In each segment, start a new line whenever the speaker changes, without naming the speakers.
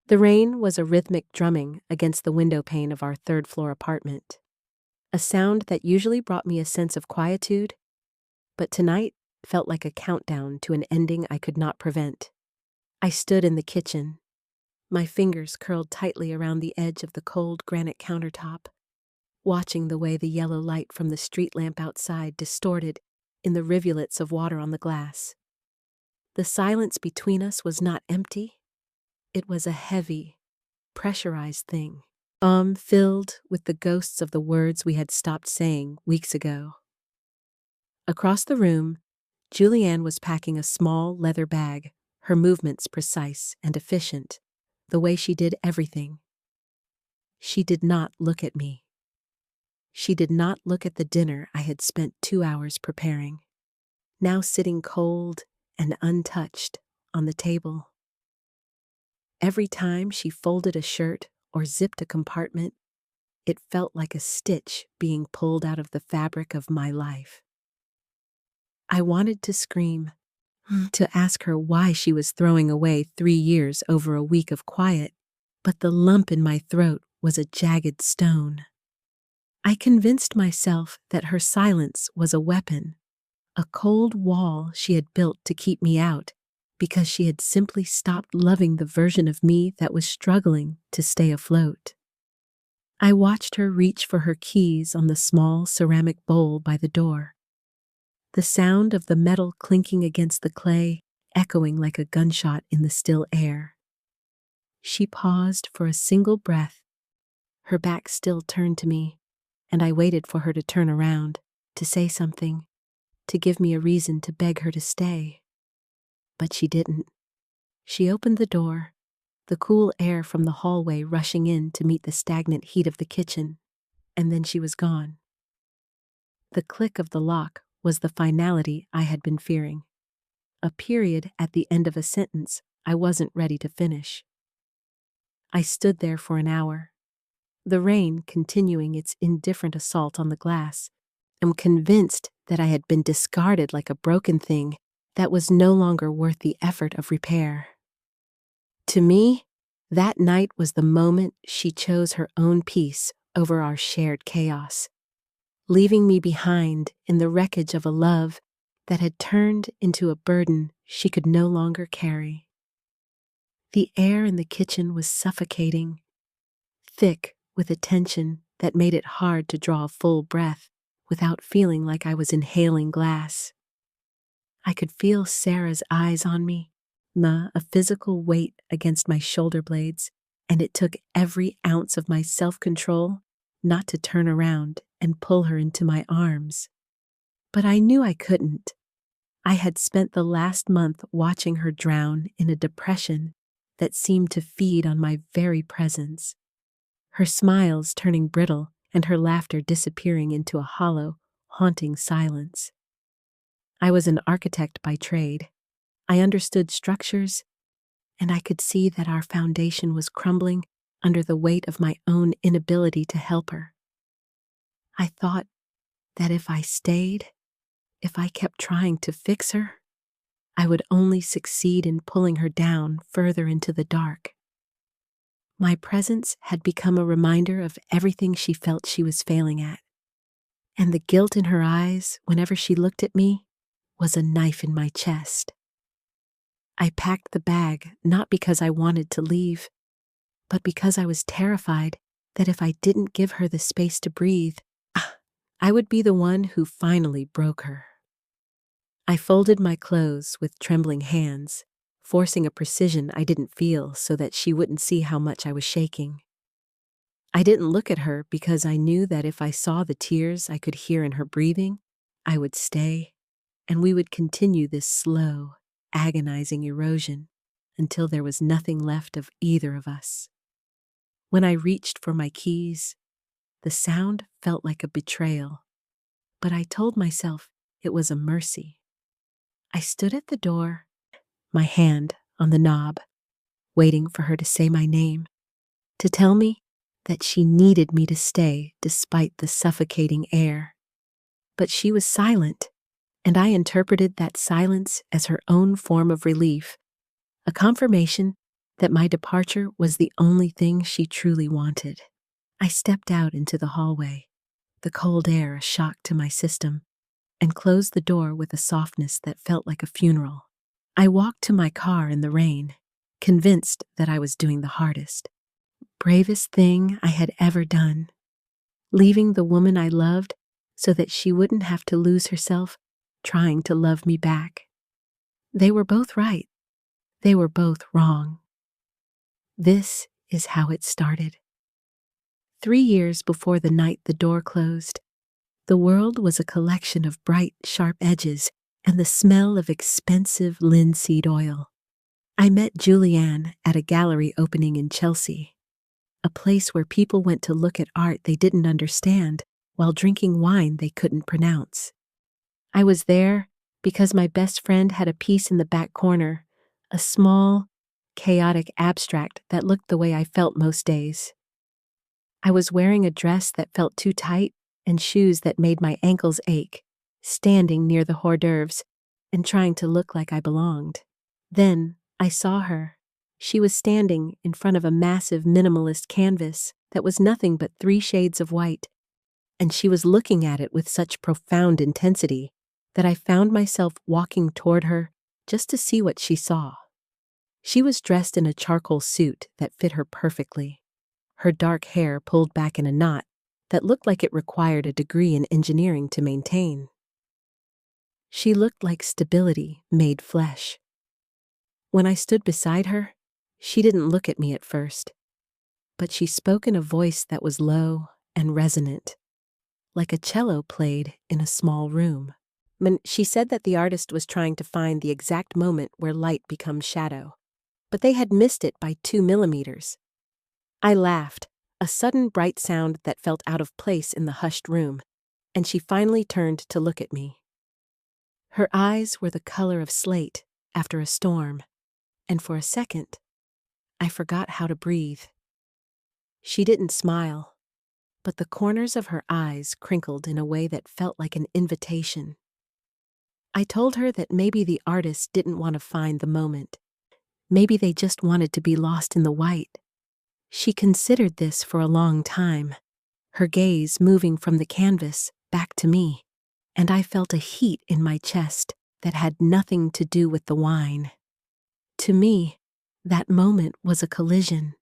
The rain was a rhythmic drumming against the window pane of our third-floor apartment, a sound that usually brought me a sense of quietude, but tonight felt like a countdown to an ending I could not prevent. I stood in the kitchen, my fingers curled tightly around the edge of the cold granite countertop, watching the way the yellow light from the street lamp outside distorted in the rivulets of water on the glass. The silence between us was not empty. It was a heavy, pressurized thing, filled with the ghosts of the words we had stopped saying weeks ago. Across the room, Julianne was packing a small leather bag, her movements precise and efficient, the way she did everything. She did not look at me. She did not look at the dinner I had spent 2 hours preparing, now sitting cold and untouched on the table. Every time she folded a shirt or zipped a compartment, it felt like a stitch being pulled out of the fabric of my life. I wanted to scream, to ask her why she was throwing away 3 years over a week of quiet, but the lump in my throat was a jagged stone. I convinced myself that her silence was a weapon, a cold wall she had built to keep me out, because she had simply stopped loving the version of me that was struggling to stay afloat. I watched her reach for her keys on the small ceramic bowl by the door, the sound of the metal clinking against the clay echoing like a gunshot in the still air. She paused for a single breath, her back still turned to me, and I waited for her to turn around, to say something, to give me a reason to beg her to stay. But she didn't. She opened the door, the cool air from the hallway rushing in to meet the stagnant heat of the kitchen, and then she was gone. The click of the lock was the finality I had been fearing, a period at the end of a sentence I wasn't ready to finish. I stood there for an hour, the rain continuing its indifferent assault on the glass, and convinced that I had been discarded like a broken thing that was no longer worth the effort of repair. To me, that night was the moment she chose her own peace over our shared chaos, leaving me behind in the wreckage of a love that had turned into a burden she could no longer carry. The air in the kitchen was suffocating, thick with a tension that made it hard to draw a full breath without feeling like I was inhaling glass. I could feel Sarah's eyes on me, a physical weight against my shoulder blades, and it took every ounce of my self-control not to turn around and pull her into my arms. But I knew I couldn't. I had spent the last month watching her drown in a depression that seemed to feed on my very presence, her smiles turning brittle and her laughter disappearing into a hollow, haunting silence. I was an architect by trade. I understood structures, and I could see that our foundation was crumbling under the weight of my own inability to help her. I thought that if I stayed, if I kept trying to fix her, I would only succeed in pulling her down further into the dark. My presence had become a reminder of everything she felt she was failing at, and the guilt in her eyes whenever she looked at me was a knife in my chest. I packed the bag not because I wanted to leave, but because I was terrified that if I didn't give her the space to breathe, I would be the one who finally broke her. I folded my clothes with trembling hands, forcing a precision I didn't feel so that she wouldn't see how much I was shaking. I didn't look at her because I knew that if I saw the tears I could hear in her breathing, I would stay, and we would continue this slow, agonizing erosion until there was nothing left of either of us. When I reached for my keys, the sound felt like a betrayal, but I told myself it was a mercy. I stood at the door, my hand on the knob, waiting for her to say my name, to tell me that she needed me to stay despite the suffocating air. But she was silent, and I interpreted that silence as her own form of relief, a confirmation that my departure was the only thing she truly wanted. I stepped out into the hallway, the cold air a shock to my system, and closed the door with a softness that felt like a funeral. I walked to my car in the rain, convinced that I was doing the hardest, bravest thing I had ever done, leaving the woman I loved so that she wouldn't have to lose herself trying to love me back. They were both right. They were both wrong. This is how it started. 3 years before the night the door closed, the world was a collection of bright, sharp edges and the smell of expensive linseed oil. I met Julianne at a gallery opening in Chelsea, a place where people went to look at art they didn't understand while drinking wine they couldn't pronounce. I was there because my best friend had a piece in the back corner, a small, chaotic abstract that looked the way I felt most days. I was wearing a dress that felt too tight and shoes that made my ankles ache, standing near the hors d'oeuvres and trying to look like I belonged. Then I saw her. She was standing in front of a massive minimalist canvas that was nothing but 3 shades of white, and she was looking at it with such profound intensity that I found myself walking toward her just to see what she saw. She was dressed in a charcoal suit that fit her perfectly, her dark hair pulled back in a knot that looked like it required a degree in engineering to maintain. She looked like stability made flesh. When I stood beside her, she didn't look at me at first, but she spoke in a voice that was low and resonant, like a cello played in a small room. She said that the artist was trying to find the exact moment where light becomes shadow, but they had missed it by 2 millimeters. I laughed, a sudden bright sound that felt out of place in the hushed room, and she finally turned to look at me. Her eyes were the color of slate after a storm, and for a second, I forgot how to breathe. She didn't smile, but the corners of her eyes crinkled in a way that felt like an invitation. I told her that maybe the artist didn't want to find the moment. Maybe they just wanted to be lost in the white. She considered this for a long time, her gaze moving from the canvas back to me, and I felt a heat in my chest that had nothing to do with the wine. To me, that moment was a collision,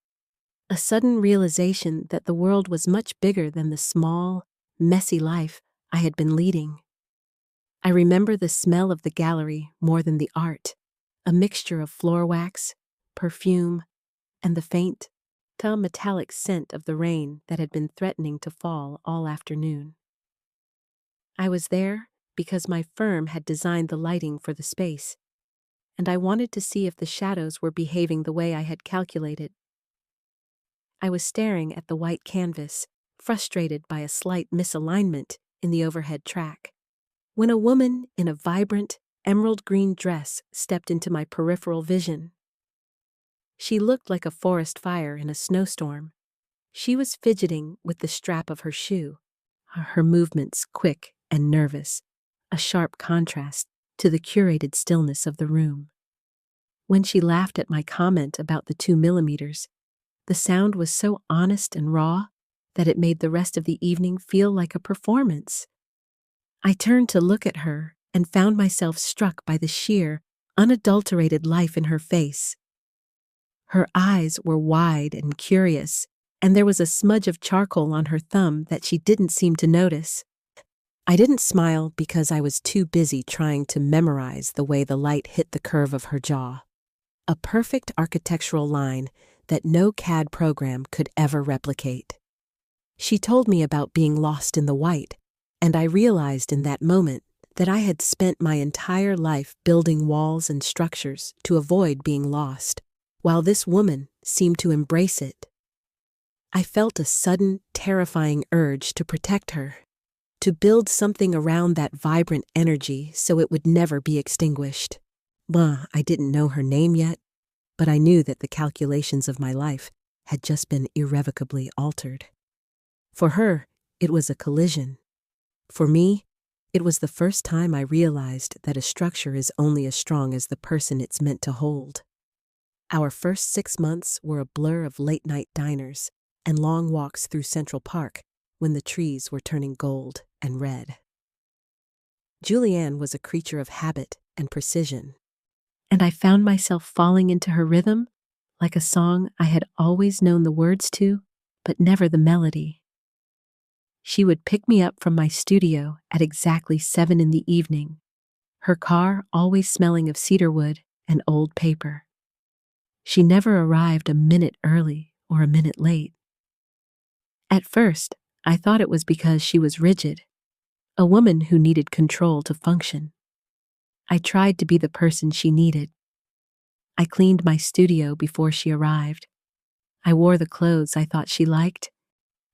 a sudden realization that the world was much bigger than the small, messy life I had been leading. I remember the smell of the gallery more than the art, a mixture of floor wax, perfume, and the faint, metallic scent of the rain that had been threatening to fall all afternoon. I was there because my firm had designed the lighting for the space, and I wanted to see if the shadows were behaving the way I had calculated. I was staring at the white canvas, frustrated by a slight misalignment in the overhead track, when a woman in a vibrant, emerald green dress stepped into my peripheral vision. She looked like a forest fire in a snowstorm. She was fidgeting with the strap of her shoe, her movements quick and nervous, a sharp contrast to the curated stillness of the room. When she laughed at my comment about the 2 millimeters, the sound was so honest and raw that it made the rest of the evening feel like a performance. I turned to look at her and found myself struck by the sheer, unadulterated life in her face. Her eyes were wide and curious, and there was a smudge of charcoal on her thumb that she didn't seem to notice. I didn't smile because I was too busy trying to memorize the way the light hit the curve of her jaw, a perfect architectural line that no CAD program could ever replicate. She told me about being lost in the white, and I realized in that moment that I had spent my entire life building walls and structures to avoid being lost, while this woman seemed to embrace it. I felt a sudden, terrifying urge to protect her, to build something around that vibrant energy so it would never be extinguished. I didn't know her name yet, but I knew that the calculations of my life had just been irrevocably altered. For her, it was a collision. For me, it was the first time I realized that a structure is only as strong as the person it's meant to hold. Our first 6 months were a blur of late-night diners and long walks through Central Park when the trees were turning gold and red. Julianne was a creature of habit and precision, and I found myself falling into her rhythm like a song I had always known the words to, but never the melody. She would pick me up from my studio at exactly 7 in the evening, her car always smelling of cedarwood and old paper. She never arrived a minute early or a minute late. At first, I thought it was because she was rigid, a woman who needed control to function. I tried to be the person she needed. I cleaned my studio before she arrived. I wore the clothes I thought she liked.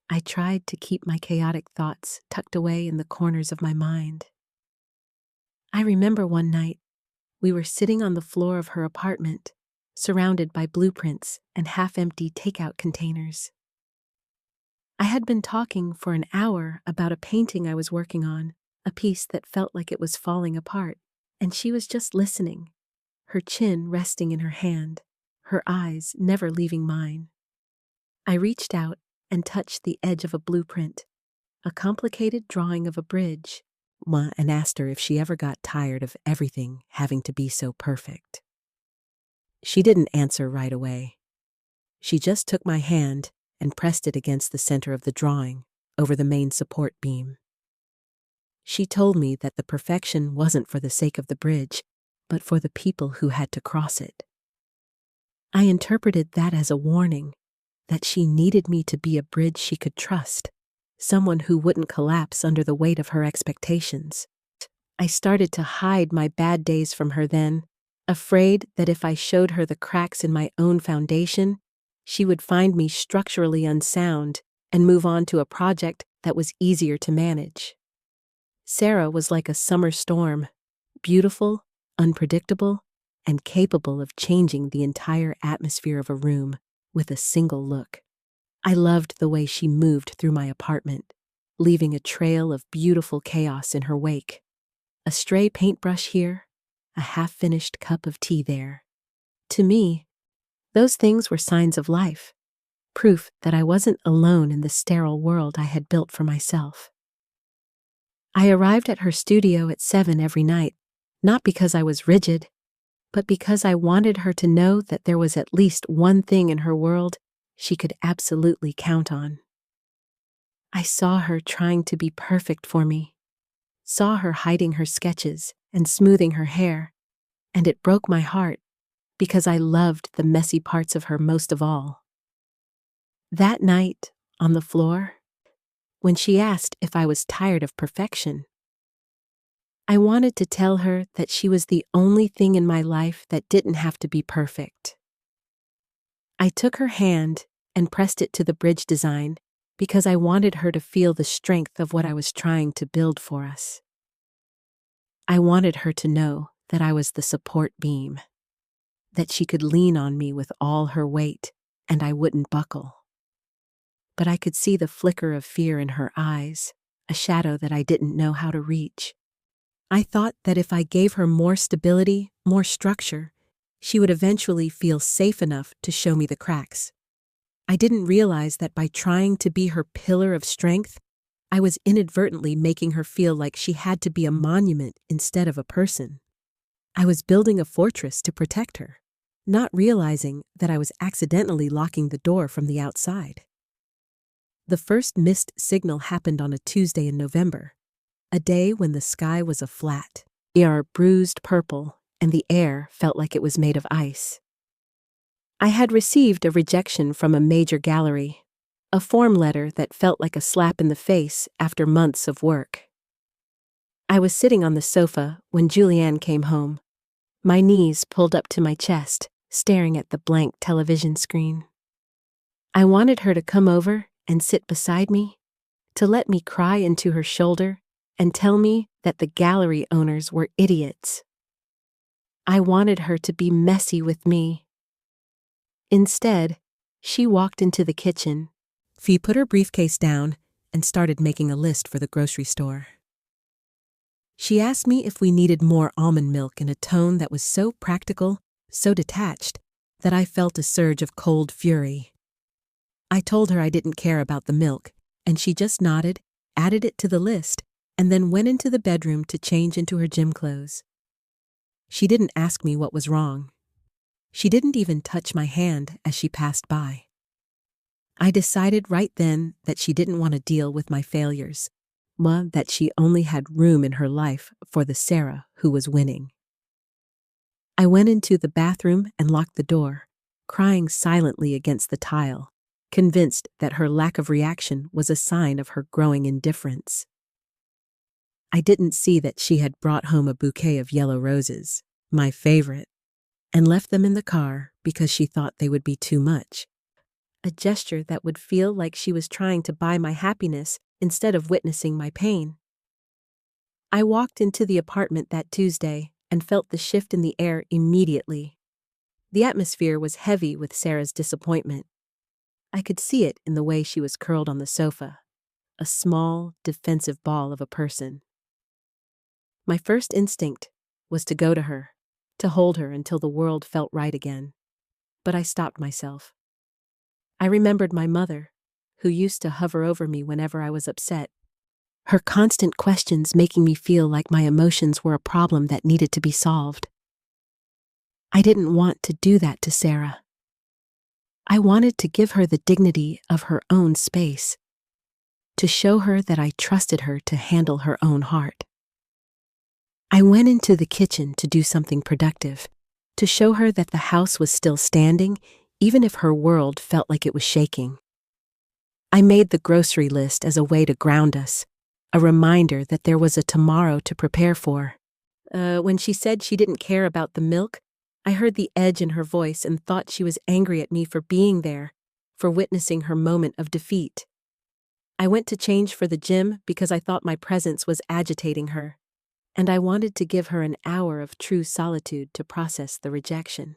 I tried to keep my chaotic thoughts tucked away in the corners of my mind. I remember one night, we were sitting on the floor of her apartment, surrounded by blueprints and half-empty takeout containers. I had been talking for an hour about a painting I was working on, a piece that felt like it was falling apart, and she was just listening, her chin resting in her hand, her eyes never leaving mine. I reached out and touched the edge of a blueprint, a complicated drawing of a bridge, and asked her if she ever got tired of everything having to be so perfect. She didn't answer right away. She just took my hand and pressed it against the center of the drawing, over the main support beam. She told me that the perfection wasn't for the sake of the bridge, but for the people who had to cross it. I interpreted that as a warning, that she needed me to be a bridge she could trust, someone who wouldn't collapse under the weight of her expectations. I started to hide my bad days from her then, afraid that if I showed her the cracks in my own foundation, she would find me structurally unsound and move on to a project that was easier to manage. Sarah was like a summer storm, beautiful, unpredictable, and capable of changing the entire atmosphere of a room with a single look. I loved the way she moved through my apartment, leaving a trail of beautiful chaos in her wake. A stray paintbrush here, a half-finished cup of tea there. To me, those things were signs of life, proof that I wasn't alone in the sterile world I had built for myself. I arrived at her studio at 7 every night, not because I was rigid, but because I wanted her to know that there was at least one thing in her world she could absolutely count on. I saw her trying to be perfect for me, saw her hiding her sketches and smoothing her hair, and it broke my heart because I loved the messy parts of her most of all. That night, on the floor, when she asked if I was tired of perfection, I wanted to tell her that she was the only thing in my life that didn't have to be perfect. I took her hand and pressed it to the bridge design because I wanted her to feel the strength of what I was trying to build for us. I wanted her to know that I was the support beam, that she could lean on me with all her weight and I wouldn't buckle. But I could see the flicker of fear in her eyes, a shadow that I didn't know how to reach. I thought that if I gave her more stability, more structure, she would eventually feel safe enough to show me the cracks. I didn't realize that by trying to be her pillar of strength, I was inadvertently making her feel like she had to be a monument instead of a person. I was building a fortress to protect her, not realizing that I was accidentally locking the door from the outside. The first missed signal happened on a Tuesday in November, a day when the sky was a flat, bruised purple, and the air felt like it was made of ice. I had received a rejection from a major gallery, a form letter that felt like a slap in the face after months of work. I was sitting on the sofa when Julianne came home, my knees pulled up to my chest, staring at the blank television screen. I wanted her to come over and sit beside me, to let me cry into her shoulder and tell me that the gallery owners were idiots. I wanted her to be messy with me. Instead, she walked into the kitchen. She put her briefcase down and started making a list for the grocery store. She asked me if we needed more almond milk in a tone that was so practical, so detached, that I felt a surge of cold fury. I told her I didn't care about the milk, and she just nodded, added it to the list, and then went into the bedroom to change into her gym clothes. She didn't ask me what was wrong. She didn't even touch my hand as she passed by. I decided right then that she didn't want to deal with my failures, that she only had room in her life for the Sarah who was winning. I went into the bathroom and locked the door, crying silently against the tile, convinced that her lack of reaction was a sign of her growing indifference. I didn't see that she had brought home a bouquet of yellow roses, my favorite, and left them in the car because she thought they would be too much. A gesture that would feel like she was trying to buy my happiness instead of witnessing my pain. I walked into the apartment that Tuesday and felt the shift in the air immediately. The atmosphere was heavy with Sarah's disappointment. I could see it in the way she was curled on the sofa, a small, defensive ball of a person. My first instinct was to go to her, to hold her until the world felt right again. But I stopped myself. I remembered my mother, who used to hover over me whenever I was upset, her constant questions making me feel like my emotions were a problem that needed to be solved. I didn't want to do that to Sarah. I wanted to give her the dignity of her own space, to show her that I trusted her to handle her own heart. I went into the kitchen to do something productive, to show her that the house was still standing, even if her world felt like it was shaking. I made the grocery list as a way to ground us, a reminder that there was a tomorrow to prepare for. When she said she didn't care about the milk, I heard the edge in her voice and thought she was angry at me for being there, for witnessing her moment of defeat. I went to change for the gym because I thought my presence was agitating her, and I wanted to give her an hour of true solitude to process the rejection.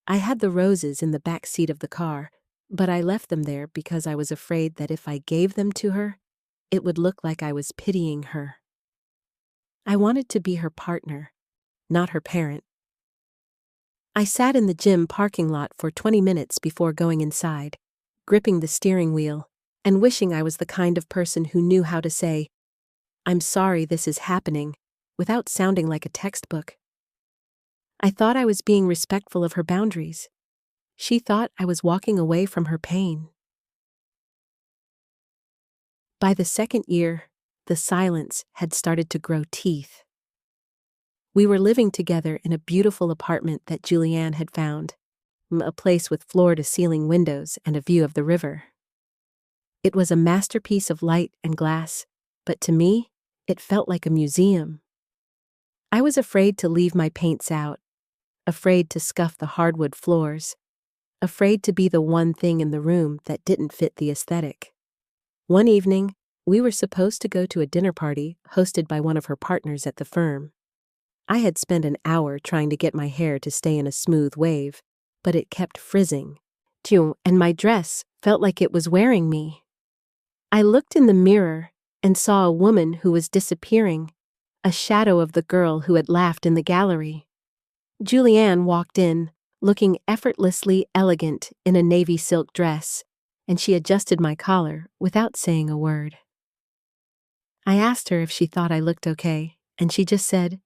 I had the roses in the back seat of the car, but I left them there because I was afraid that if I gave them to her, it would look like I was pitying her. I wanted to be her partner, not her parent. I sat in the gym parking lot for 20 minutes before going inside, gripping the steering wheel and wishing I was the kind of person who knew how to say, "I'm sorry this is happening," without sounding like a textbook. I thought I was being respectful of her boundaries. She thought I was walking away from her pain. By the second year, the silence had started to grow teeth. We were living together in a beautiful apartment that Julianne had found, a place with floor-to-ceiling windows and a view of the river. It was a masterpiece of light and glass, but to me, it felt like a museum. I was afraid to leave my paints out, afraid to scuff the hardwood floors, afraid to be the one thing in the room that didn't fit the aesthetic. One evening, we were supposed to go to a dinner party hosted by one of her partners at the firm. I had spent an hour trying to get my hair to stay in a smooth wave, but it kept frizzing, and my dress felt like it was wearing me. I looked in the mirror and saw a woman who was disappearing, a shadow of the girl who had laughed in the gallery. Julianne walked in, looking effortlessly elegant in a navy silk dress, and she adjusted my collar without saying a word. I asked her if she thought I looked okay, and she just said,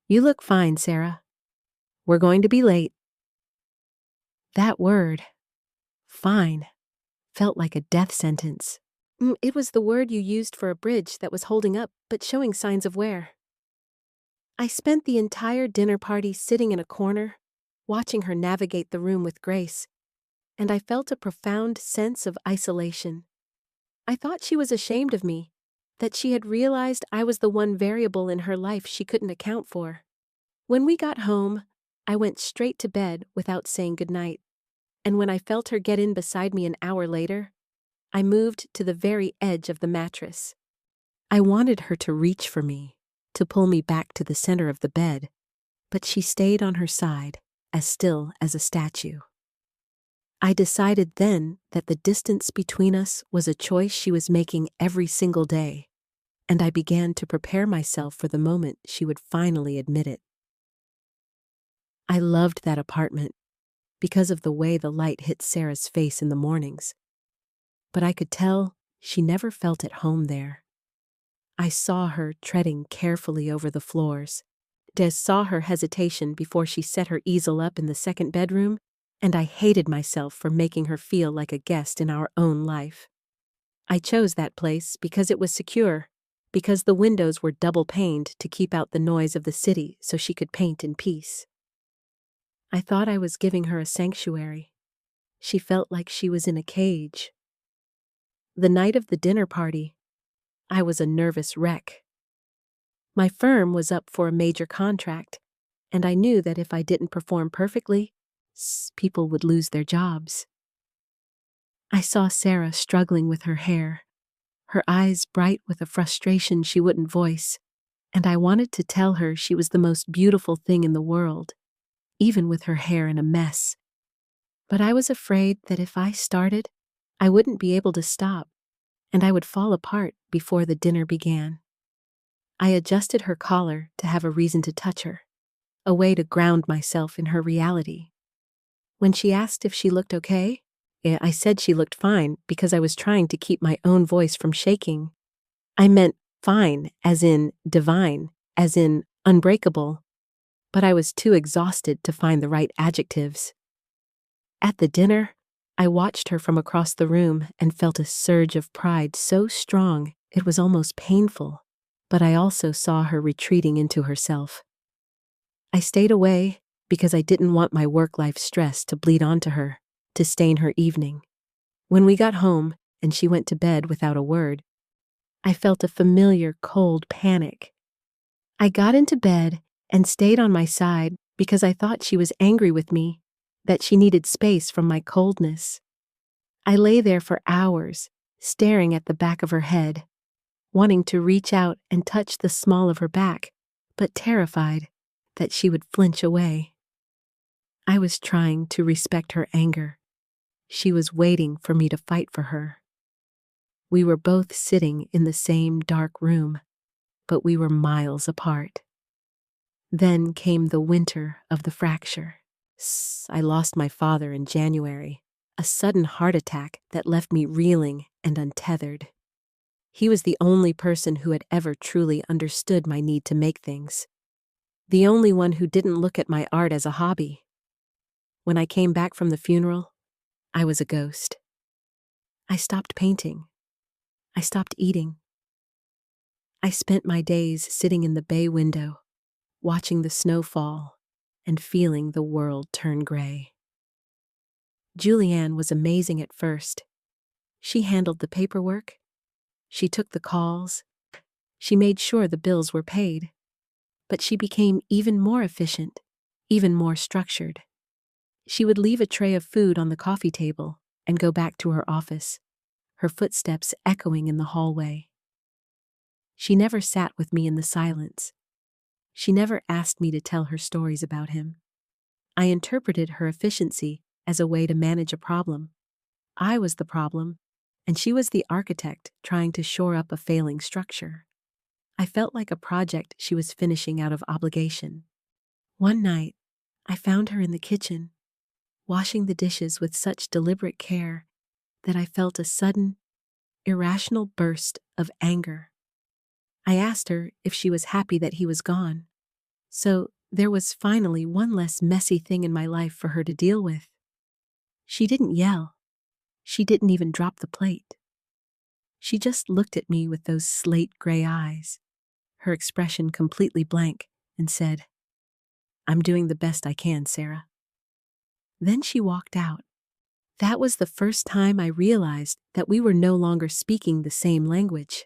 "You look fine, Sarah. We're going to be late." That word, fine, felt like a death sentence. It was the word you used for a bridge that was holding up but showing signs of wear. I spent the entire dinner party sitting in a corner, watching her navigate the room with grace, and I felt a profound sense of isolation. I thought she was ashamed of me, that she had realized I was the one variable in her life she couldn't account for. When we got home, I went straight to bed without saying goodnight, and when I felt her get in beside me an hour later, I moved to the very edge of the mattress. I wanted her to reach for me, to pull me back to the center of the bed, but she stayed on her side, as still as a statue. I decided then that the distance between us was a choice she was making every single day, and I began to prepare myself for the moment she would finally admit it. I loved that apartment, because of the way the light hit Sarah's face in the mornings. But I could tell she never felt at home there. I saw her treading carefully over the floors. Des saw her hesitation before she set her easel up in the second bedroom, and I hated myself for making her feel like a guest in our own life. I chose that place because it was secure, because the windows were double-paned to keep out the noise of the city so she could paint in peace. I thought I was giving her a sanctuary. She felt like she was in a cage. The night of the dinner party, I was a nervous wreck. My firm was up for a major contract, and I knew that if I didn't perform perfectly, people would lose their jobs. I saw Sarah struggling with her hair, her eyes bright with a frustration she wouldn't voice, and I wanted to tell her she was the most beautiful thing in the world, even with her hair in a mess. But I was afraid that if I started, I wouldn't be able to stop, and I would fall apart before the dinner began. I adjusted her collar to have a reason to touch her, a way to ground myself in her reality. When she asked if she looked okay, I said she looked fine because I was trying to keep my own voice from shaking. I meant fine, as in divine, as in unbreakable, but I was too exhausted to find the right adjectives. At the dinner, I watched her from across the room and felt a surge of pride so strong it was almost painful, but I also saw her retreating into herself. I stayed away because I didn't want my work-life stress to bleed onto her, to stain her evening. When we got home and she went to bed without a word, I felt a familiar cold panic. I got into bed and stayed on my side because I thought she was angry with me, that she needed space from my coldness. I lay there for hours, staring at the back of her head, wanting to reach out and touch the small of her back, but terrified that she would flinch away. I was trying to respect her anger. She was waiting for me to fight for her. We were both sitting in the same dark room, but we were miles apart. Then came the winter of the fracture. I lost my father in January, a sudden heart attack that left me reeling and untethered. He was the only person who had ever truly understood my need to make things. The only one who didn't look at my art as a hobby. When I came back from the funeral, I was a ghost. I stopped painting. I stopped eating. I spent my days sitting in the bay window, watching the snow fall and feeling the world turn gray. Julianne was amazing at first. She handled the paperwork. She took the calls. She made sure the bills were paid. But she became even more efficient, even more structured. She would leave a tray of food on the coffee table and go back to her office, her footsteps echoing in the hallway. She never sat with me in the silence. She never asked me to tell her stories about him. I interpreted her efficiency as a way to manage a problem. I was the problem, and she was the architect trying to shore up a failing structure. I felt like a project she was finishing out of obligation. One night, I found her in the kitchen, washing the dishes with such deliberate care that I felt a sudden, irrational burst of anger. I asked her if she was happy that he was gone. So there was finally one less messy thing in my life for her to deal with. She didn't yell. She didn't even drop the plate. She just looked at me with those slate gray eyes, her expression completely blank, and said, "I'm doing the best I can, Sarah." Then she walked out. That was the first time I realized that we were no longer speaking the same language.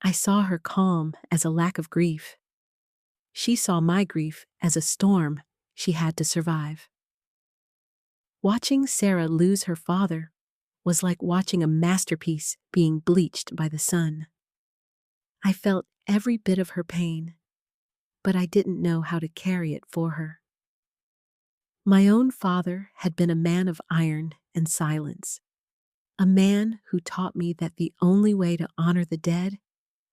I saw her calm as a lack of grief. She saw my grief as a storm she had to survive. Watching Sarah lose her father was like watching a masterpiece being bleached by the sun. I felt every bit of her pain, but I didn't know how to carry it for her. My own father had been a man of iron and silence, a man who taught me that the only way to honor the dead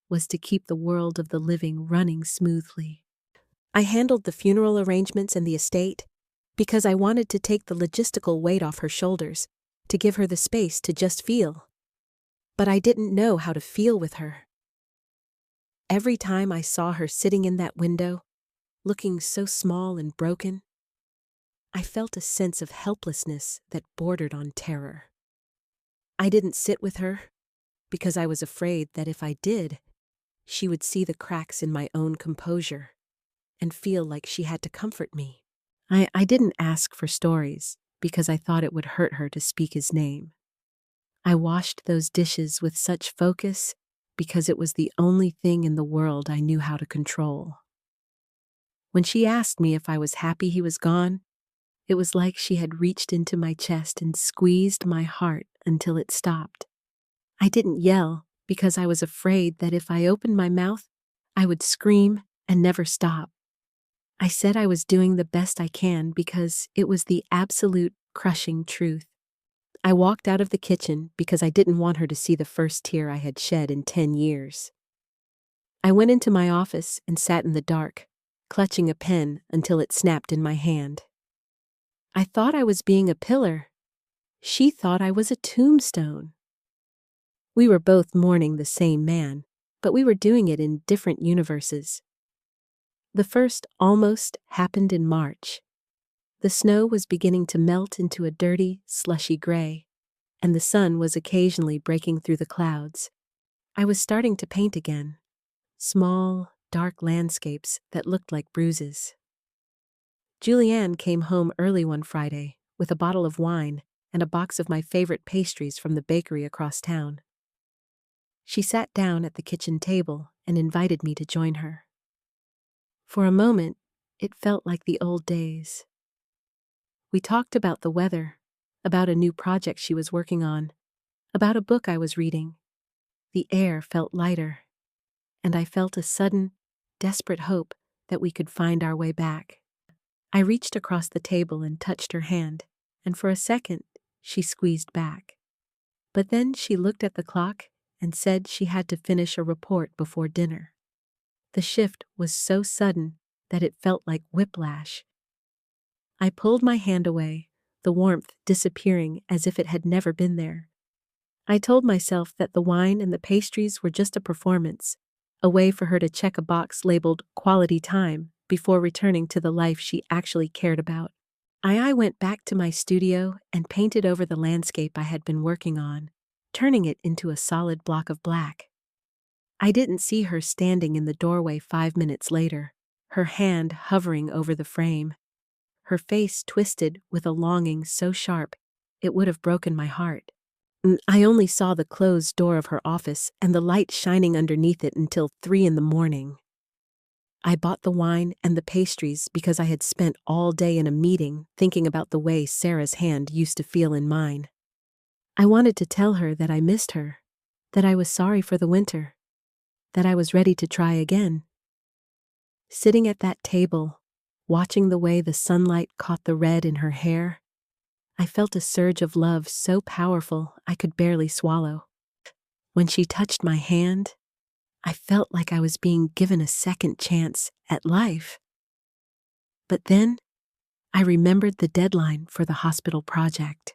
was to keep the world of the living running smoothly. I handled the funeral arrangements and the estate, because I wanted to take the logistical weight off her shoulders, to give her the space to just feel. But I didn't know how to feel with her. Every time I saw her sitting in that window, looking so small and broken, I felt a sense of helplessness that bordered on terror. I didn't sit with her because I was afraid that if I did, she would see the cracks in my own composure and feel like she had to comfort me. I didn't ask for stories because I thought it would hurt her to speak his name. I washed those dishes with such focus because it was the only thing in the world I knew how to control. When she asked me if I was happy he was gone, it was like she had reached into my chest and squeezed my heart until it stopped. I didn't yell because I was afraid that if I opened my mouth, I would scream and never stop. I said I was doing the best I can because it was the absolute crushing truth. I walked out of the kitchen because I didn't want her to see the first tear I had shed in 10 years. I went into my office and sat in the dark, clutching a pen until it snapped in my hand. I thought I was being a pillar. She thought I was a tombstone. We were both mourning the same man, but we were doing it in different universes. The first almost happened in March. The snow was beginning to melt into a dirty, slushy gray, and the sun was occasionally breaking through the clouds. I was starting to paint again. Small, dark landscapes that looked like bruises. Julianne came home early one Friday with a bottle of wine and a box of my favorite pastries from the bakery across town. She sat down at the kitchen table and invited me to join her. For a moment, it felt like the old days. We talked about the weather, about a new project she was working on, about a book I was reading. The air felt lighter, and I felt a sudden, desperate hope that we could find our way back. I reached across the table and touched her hand, and for a second, she squeezed back. But then she looked at the clock and said she had to finish a report before dinner. The shift was so sudden that it felt like whiplash. I pulled my hand away, the warmth disappearing as if it had never been there. I told myself that the wine and the pastries were just a performance, a way for her to check a box labeled quality time before returning to the life she actually cared about. I went back to my studio and painted over the landscape I had been working on, turning it into a solid block of black. I didn't see her standing in the doorway 5 minutes later, her hand hovering over the frame. Her face twisted with a longing so sharp it would have broken my heart. I only saw the closed door of her office and the light shining underneath it until 3 in the morning. I bought the wine and the pastries because I had spent all day in a meeting thinking about the way Sarah's hand used to feel in mine. I wanted to tell her that I missed her, that I was sorry for the winter, that I was ready to try again. Sitting at that table, watching the way the sunlight caught the red in her hair, I felt a surge of love so powerful I could barely swallow. When she touched my hand, I felt like I was being given a second chance at life. But then, I remembered the deadline for the hospital project.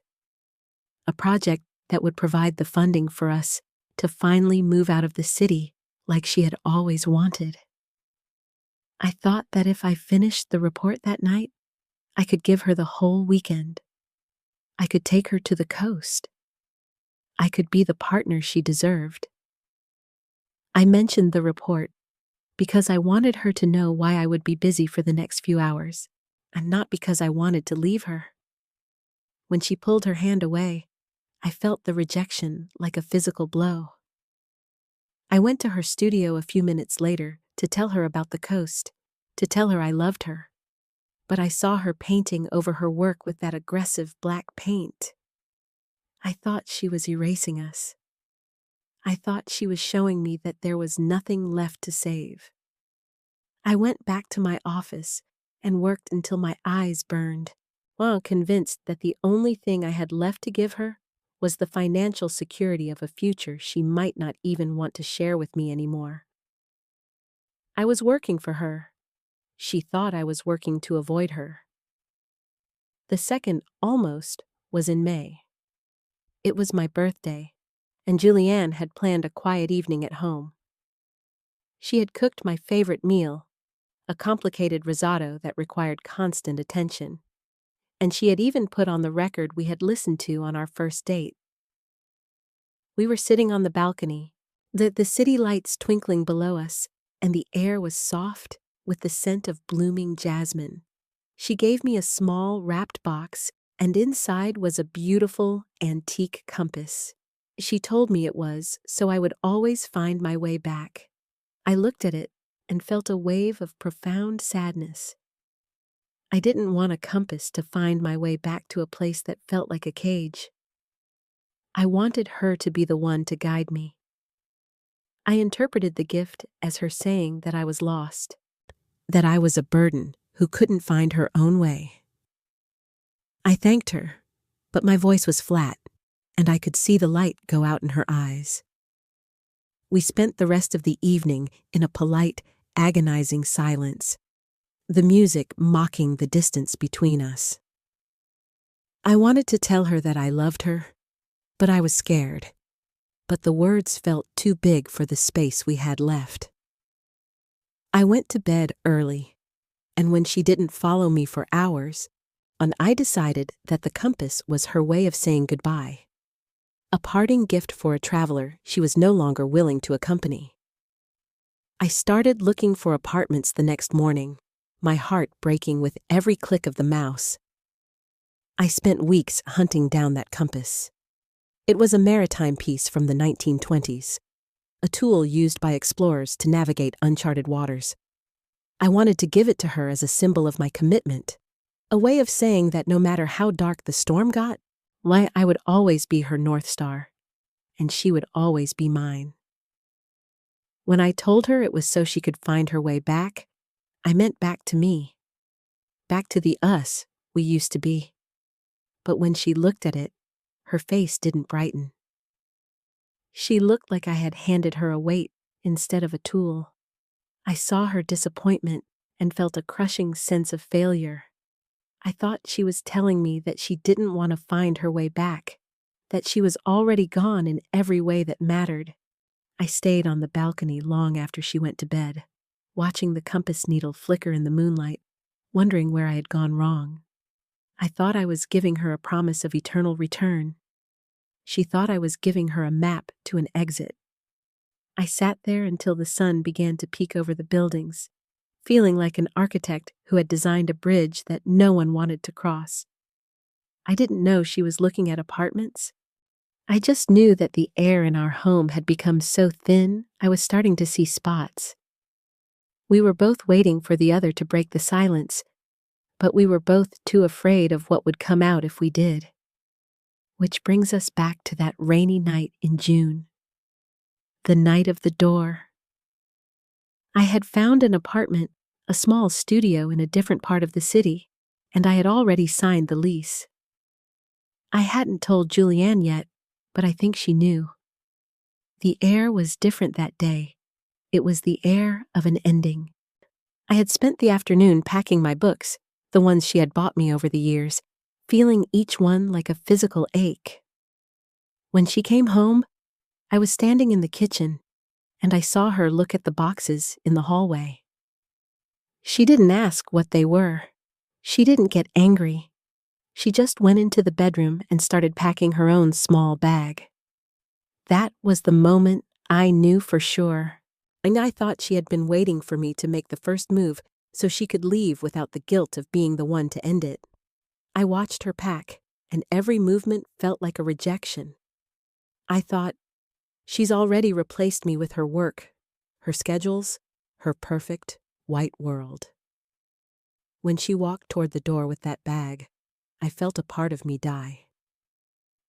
A project that would provide the funding for us to finally move out of the city like she had always wanted. I thought that if I finished the report that night, I could give her the whole weekend. I could take her to the coast. I could be the partner she deserved. I mentioned the report because I wanted her to know why I would be busy for the next few hours, and not because I wanted to leave her. When she pulled her hand away, I felt the rejection like a physical blow. I went to her studio a few minutes later to tell her about the coast, to tell her I loved her. But I saw her painting over her work with that aggressive black paint. I thought she was erasing us. I thought she was showing me that there was nothing left to save. I went back to my office and worked until my eyes burned, while convinced that the only thing I had left to give her was the financial security of a future she might not even want to share with me anymore. I was working for her. She thought I was working to avoid her. The second, almost, was in May. It was my birthday, and Julianne had planned a quiet evening at home. She had cooked my favorite meal, a complicated risotto that required constant attention, and she had even put on the record we had listened to on our first date. We were sitting on the balcony, the city lights twinkling below us, and the air was soft with the scent of blooming jasmine. She gave me a small wrapped box, and inside was a beautiful antique compass. She told me it was so I would always find my way back. I looked at it and felt a wave of profound sadness. I didn't want a compass to find my way back to a place that felt like a cage. I wanted her to be the one to guide me. I interpreted the gift as her saying that I was lost, that I was a burden who couldn't find her own way. I thanked her, but my voice was flat, and I could see the light go out in her eyes. We spent the rest of the evening in a polite, agonizing silence, the music mocking the distance between us. I wanted to tell her that I loved her, but I was scared. But the words felt too big for the space we had left. I went to bed early, and when she didn't follow me for hours, I decided that the compass was her way of saying goodbye. A parting gift for a traveler she was no longer willing to accompany. I started looking for apartments the next morning, my heart breaking with every click of the mouse. I spent weeks hunting down that compass. It was a maritime piece from the 1920s, a tool used by explorers to navigate uncharted waters. I wanted to give it to her as a symbol of my commitment, a way of saying that no matter how dark the storm got, I would always be her North Star, and she would always be mine. When I told her it was so she could find her way back, I meant back to me, back to the us we used to be. But when she looked at it, her face didn't brighten. She looked like I had handed her a weight instead of a tool. I saw her disappointment and felt a crushing sense of failure. I thought she was telling me that she didn't want to find her way back, that she was already gone in every way that mattered. I stayed on the balcony long after she went to bed, watching the compass needle flicker in the moonlight, wondering where I had gone wrong. I thought I was giving her a promise of eternal return. She thought I was giving her a map to an exit. I sat there until the sun began to peek over the buildings, feeling like an architect who had designed a bridge that no one wanted to cross. I didn't know she was looking at apartments. I just knew that the air in our home had become so thin I was starting to see spots. We were both waiting for the other to break the silence, but we were both too afraid of what would come out if we did. Which brings us back to that rainy night in June. The night of the door. I had found an apartment, a small studio in a different part of the city, and I had already signed the lease. I hadn't told Julianne yet, but I think she knew. The air was different that day. It was the air of an ending. I had spent the afternoon packing my books, the ones she had bought me over the years, feeling each one like a physical ache. When she came home, I was standing in the kitchen, and I saw her look at the boxes in the hallway. She didn't ask what they were. She didn't get angry. She just went into the bedroom and started packing her own small bag. That was the moment I knew for sure. And I thought she had been waiting for me to make the first move so she could leave without the guilt of being the one to end it. I watched her pack, and every movement felt like a rejection. I thought, she's already replaced me with her work, her schedules, her perfect white world. When she walked toward the door with that bag, I felt a part of me die.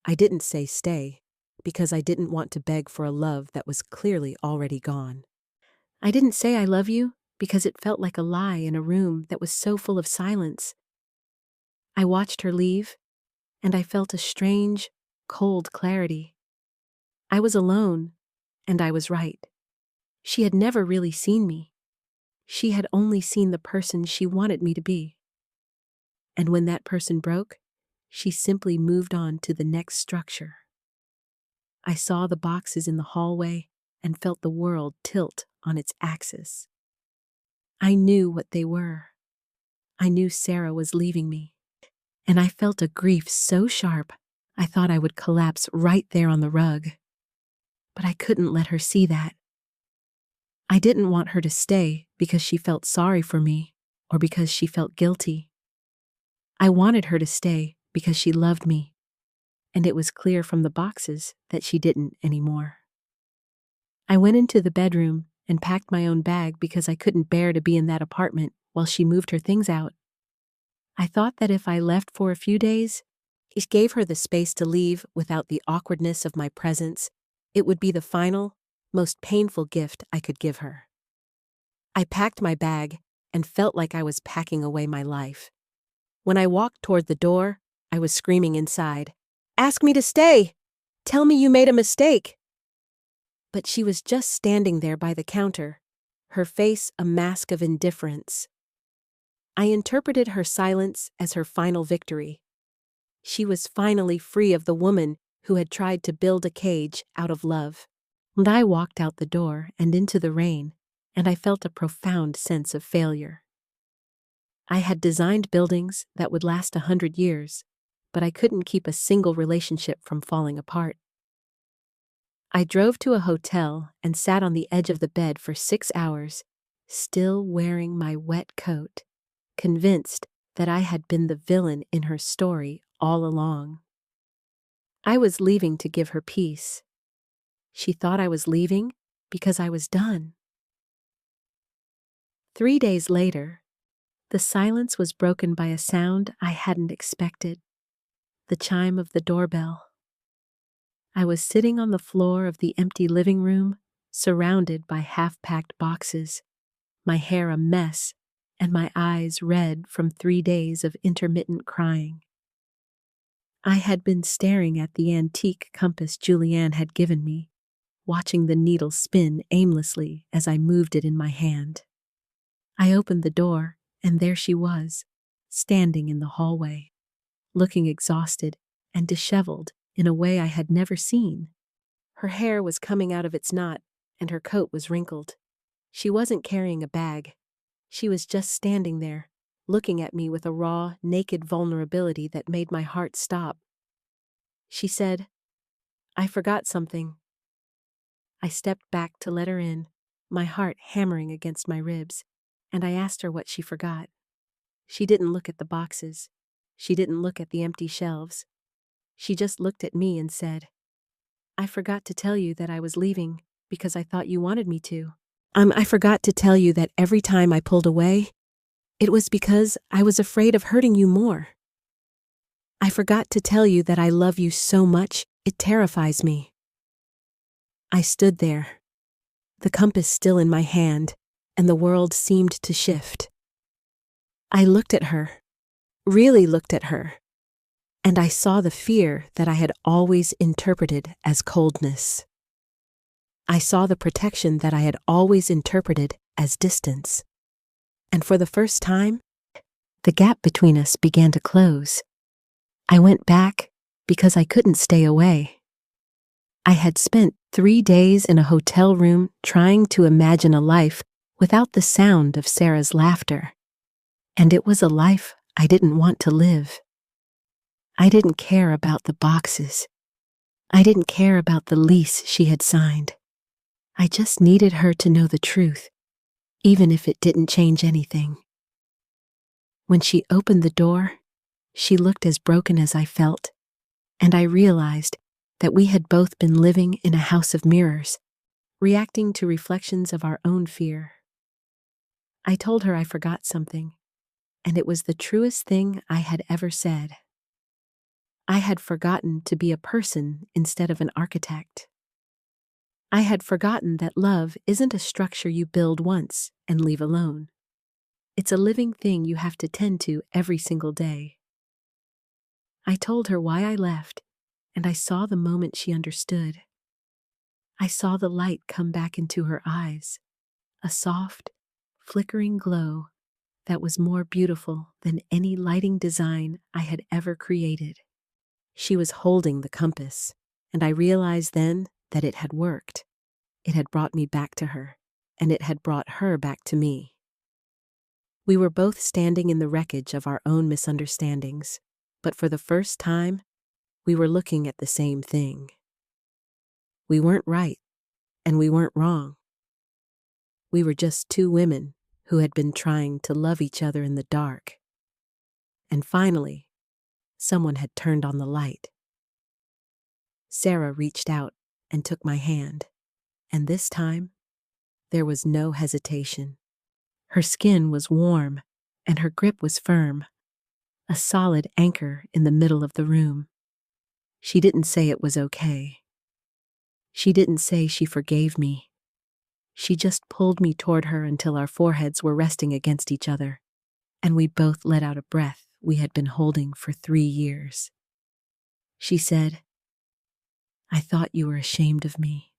I didn't say stay, because I didn't want to beg for a love that was clearly already gone. I didn't say I love you, because it felt like a lie in a room that was so full of silence. I watched her leave, and I felt a strange, cold clarity. I was alone, and I was right. She had never really seen me. She had only seen the person she wanted me to be. And when that person broke, she simply moved on to the next structure. I saw the boxes in the hallway and felt the world tilt on its axis. I knew what they were. I knew Sarah was leaving me. And I felt a grief so sharp, I thought I would collapse right there on the rug. But I couldn't let her see that. I didn't want her to stay because she felt sorry for me or because she felt guilty. I wanted her to stay because she loved me, and it was clear from the boxes that she didn't anymore. I went into the bedroom and packed my own bag because I couldn't bear to be in that apartment while she moved her things out. I thought that if I left for a few days, it gave her the space to leave without the awkwardness of my presence. It would be the final, most painful gift I could give her. I packed my bag and felt like I was packing away my life. When I walked toward the door, I was screaming inside, "Ask me to stay! Tell me you made a mistake!" But she was just standing there by the counter, her face a mask of indifference. I interpreted her silence as her final victory. She was finally free of the woman who had tried to build a cage out of love. And I walked out the door and into the rain, and I felt a profound sense of failure. I had designed buildings that would last 100 years, but I couldn't keep a single relationship from falling apart. I drove to a hotel and sat on the edge of the bed for 6 hours, still wearing my wet coat, convinced that I had been the villain in her story all along. I was leaving to give her peace. She thought I was leaving because I was done. 3 days later, the silence was broken by a sound I hadn't expected, the chime of the doorbell. I was sitting on the floor of the empty living room, surrounded by half-packed boxes, my hair a mess, and my eyes red from 3 days of intermittent crying. I had been staring at the antique compass Julianne had given me, watching the needle spin aimlessly as I moved it in my hand. I opened the door, and there she was, standing in the hallway, looking exhausted and disheveled in a way I had never seen. Her hair was coming out of its knot, and her coat was wrinkled. She wasn't carrying a bag. She was just standing there, looking at me with a raw, naked vulnerability that made my heart stop. She said, "I forgot something." I stepped back to let her in, my heart hammering against my ribs, and I asked her what she forgot. She didn't look at the boxes. She didn't look at the empty shelves. She just looked at me and said, "I forgot to tell you that I was leaving because I thought you wanted me to. I forgot to tell you that every time I pulled away, it was because I was afraid of hurting you more. I forgot to tell you that I love you so much, it terrifies me." I stood there, the compass still in my hand, and the world seemed to shift. I looked at her, really looked at her, and I saw the fear that I had always interpreted as coldness. I saw the protection that I had always interpreted as distance. And for the first time, the gap between us began to close. I went back because I couldn't stay away. I had spent 3 days in a hotel room trying to imagine a life without the sound of Sarah's laughter. And it was a life I didn't want to live. I didn't care about the boxes. I didn't care about the lease she had signed. I just needed her to know the truth, even if it didn't change anything. When she opened the door, she looked as broken as I felt, and I realized that we had both been living in a house of mirrors, reacting to reflections of our own fear. I told her I forgot something, and it was the truest thing I had ever said. I had forgotten to be a person instead of an architect. I had forgotten that love isn't a structure you build once and leave alone. It's a living thing you have to tend to every single day. I told her why I left, and I saw the moment she understood. I saw the light come back into her eyes, a soft, flickering glow that was more beautiful than any lighting design I had ever created. She was holding the compass, and I realized then that it had worked. It had brought me back to her, and it had brought her back to me. We were both standing in the wreckage of our own misunderstandings, but for the first time, we were looking at the same thing. We weren't right, and we weren't wrong. We were just two women who had been trying to love each other in the dark. And finally, someone had turned on the light. Sarah reached out and took my hand, and this time, there was no hesitation. Her skin was warm, and her grip was firm, a solid anchor in the middle of the room. She didn't say it was okay. She didn't say she forgave me. She just pulled me toward her until our foreheads were resting against each other, and we both let out a breath we had been holding for 3 years. She said, "I thought you were ashamed of me."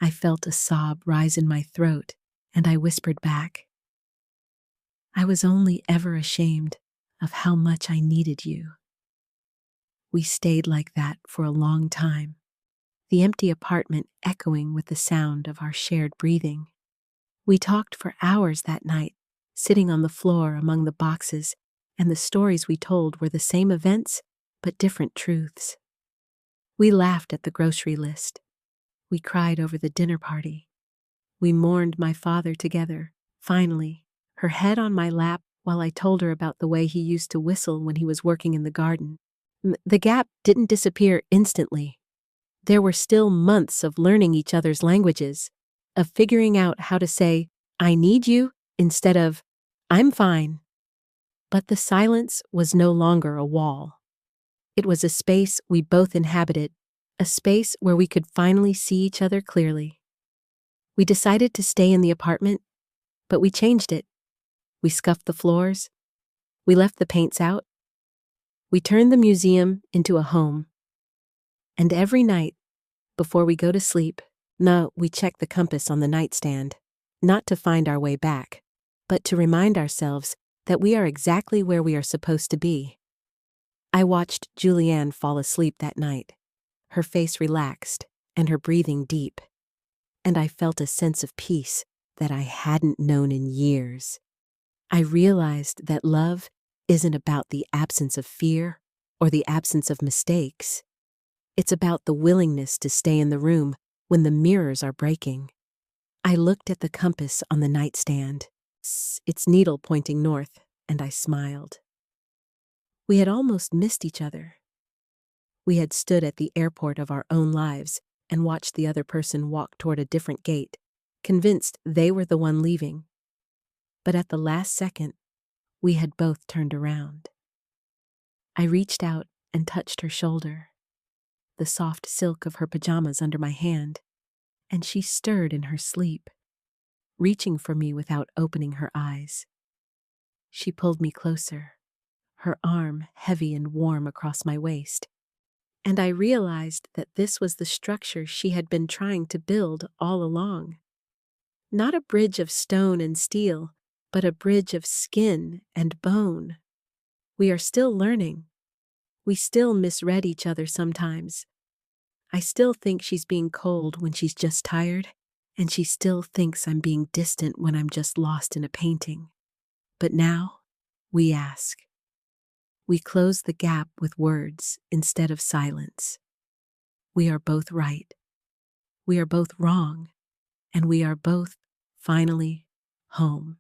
I felt a sob rise in my throat, and I whispered back, "I was only ever ashamed of how much I needed you." We stayed like that for a long time, the empty apartment echoing with the sound of our shared breathing. We talked for hours that night, sitting on the floor among the boxes, and the stories we told were the same events, but different truths. We laughed at the grocery list. We cried over the dinner party. We mourned my father together, finally, her head on my lap while I told her about the way he used to whistle when he was working in the garden. The gap didn't disappear instantly. There were still months of learning each other's languages, of figuring out how to say, "I need you," instead of, "I'm fine." But the silence was no longer a wall. It was a space we both inhabited, a space where we could finally see each other clearly. We decided to stay in the apartment, but we changed it. We scuffed the floors. We left the paints out. We turned the museum into a home. And every night, before we go to sleep, we check the compass on the nightstand, not to find our way back, but to remind ourselves that we are exactly where we are supposed to be. I watched Julianne fall asleep that night, her face relaxed and her breathing deep, and I felt a sense of peace that I hadn't known in years. I realized that love isn't about the absence of fear or the absence of mistakes. It's about the willingness to stay in the room when the mirrors are breaking. I looked at the compass on the nightstand, its needle pointing north, and I smiled. We had almost missed each other. We had stood at the airport of our own lives and watched the other person walk toward a different gate, convinced they were the one leaving. But at the last second, we had both turned around. I reached out and touched her shoulder, the soft silk of her pajamas under my hand, and she stirred in her sleep, reaching for me without opening her eyes. She pulled me closer, her arm heavy and warm across my waist, and I realized that this was the structure she had been trying to build all along. Not a bridge of stone and steel, but a bridge of skin and bone. We are still learning. We still misread each other sometimes. I still think she's being cold when she's just tired, and she still thinks I'm being distant when I'm just lost in a painting. But now, we ask. We close the gap with words instead of silence. We are both right. We are both wrong. And we are both, finally, home.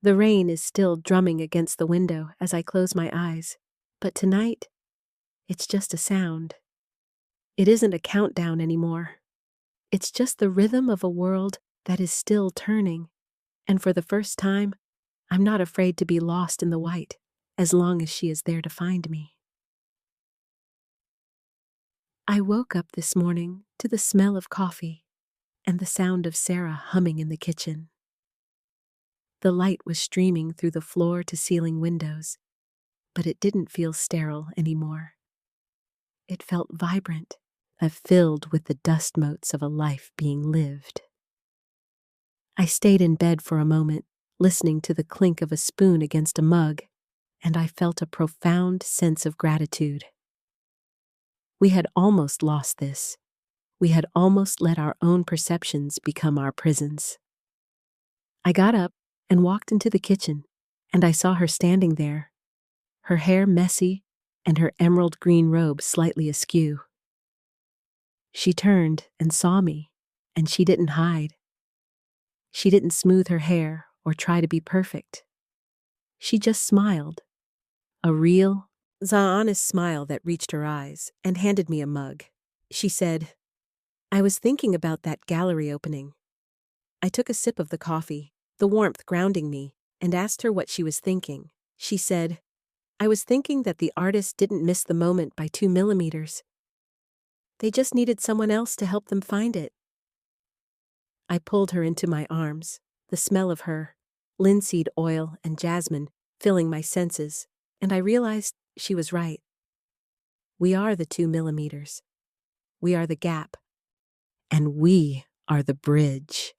The rain is still drumming against the window as I close my eyes, but tonight, it's just a sound. It isn't a countdown anymore. It's just the rhythm of a world that is still turning, and for the first time, I'm not afraid to be lost in the white, as long as she is there to find me. I woke up this morning to the smell of coffee and the sound of Sarah humming in the kitchen. The light was streaming through the floor-to-ceiling windows, but it didn't feel sterile anymore. It felt vibrant, filled with the dust motes of a life being lived. I stayed in bed for a moment, listening to the clink of a spoon against a mug, and I felt a profound sense of gratitude. We had almost lost this. We had almost let our own perceptions become our prisons. I got up and walked into the kitchen, and I saw her standing there, her hair messy and her emerald green robe slightly askew. She turned and saw me, and she didn't hide. She didn't smooth her hair or try to be perfect. She just smiled, a real, honest smile that reached her eyes, and handed me a mug. She said, "I was thinking about that gallery opening." I took a sip of the coffee, the warmth grounding me, and asked her what she was thinking. She said, "I was thinking that the artist didn't miss the moment by 2 millimeters. They just needed someone else to help them find it." I pulled her into my arms, the smell of her, linseed oil and jasmine, filling my senses, and I realized she was right. We are the 2 millimeters. We are the gap. And we are the bridge.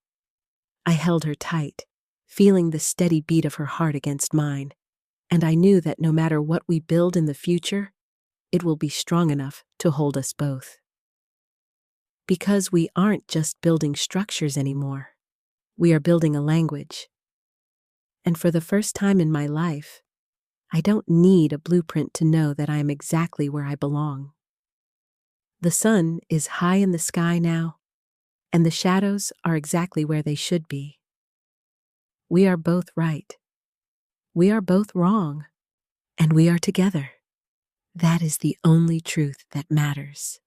I held her tight, feeling the steady beat of her heart against mine, and I knew that no matter what we build in the future, it will be strong enough to hold us both. Because we aren't just building structures anymore. We are building a language. And for the first time in my life, I don't need a blueprint to know that I am exactly where I belong. The sun is high in the sky now, and the shadows are exactly where they should be. We are both right. We are both wrong, and we are together. That is the only truth that matters.